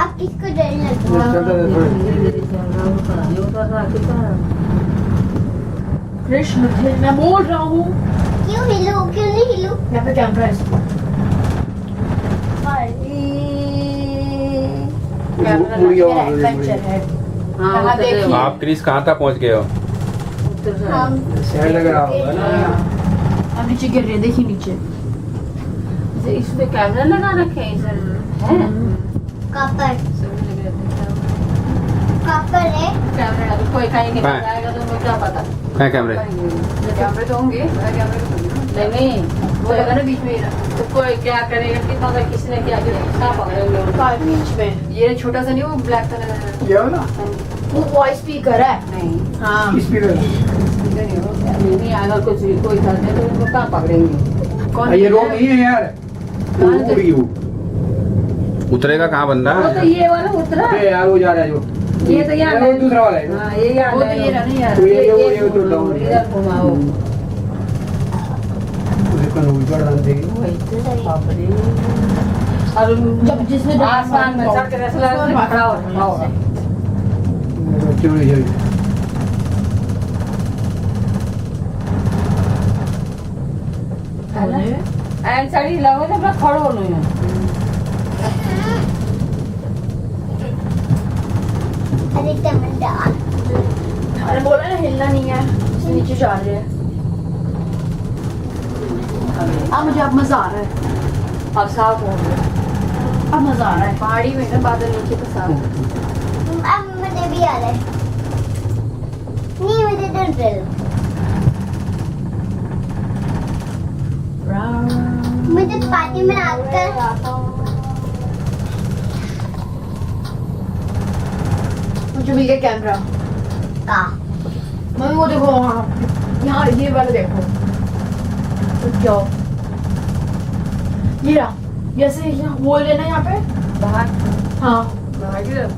अब किसको डर लग रहा है? कृष्ण थे, मैं बोल रहा हूँ। क्यों हिलू? क्यों नहीं हिलू? यहाँ पे कैमरा है इसको। एडवेंचर है। यहाँ देखिए। आप क्रिस कहाँ तक पहुँच गए हो? हम लग रहा होगा ना। अब नीचे गिर रहे हैं, देखिए नीचे। इसमें कैमरा लगा रखे हैं सर है कपर कपर है। कैमरा लगा कोई कहीं निकल हाँ। जाएगा तो मुझे क्या पता कहाँ कैमरे? कैमरे तो होंगे कैमरे नहीं वो लगा ना बीच में तो कोई क्या करेगा कितना तक किसने क्या किया कहाँ पकड़ेंगे कार बीच में। ये छोटा सा नहीं वो ब्लैक कलर ये हो ना वो वॉइस स्पीकर है। नहीं हाँ। स्पीकर नहीं हो नहीं अगर कुछ कोई करते तो उनको कहाँ पकड़ेंगे कौन ये रोड नहीं है यार उड़ी वो उतरेगा कहाँ बंदा? वो तो ये वाला उतरा अबे यार वो जा रहा है जो ये तो यार वो दूसरा वाला है हाँ ये यार वो तो ये रहा नहीं यार तो ये तो डाउन है इधर घुमाओ देखो ऊपर डाल देगी और जब जिसने आसमान में चढ़ के रसला पकड़ा हो चोरी जाएगी एंड साड़ी लगो तो मैं खड़ो नहीं हूँ अरे टमाटर अरे बोला ना हिलना नहीं है, इससे नीचे जा रहे हैं। अब मुझे अब मजा आ रहा है। अब साफ हो गया अब मजा आ रहा है। पहाड़ी में ना बादल नीचे तो साफ अब मुझे भी आ रहा है। नहीं मुझे डर रहा मुझे पार्टी में आकर मुझे मिल गया कैमरा। का मम्मी वो देखो वहाँ, यहाँ ये वाला देखो। तो क्या ये रहा, जैसे यहाँ होल है ना यहाँ पे। बाहर हाँ बाहर की तरफ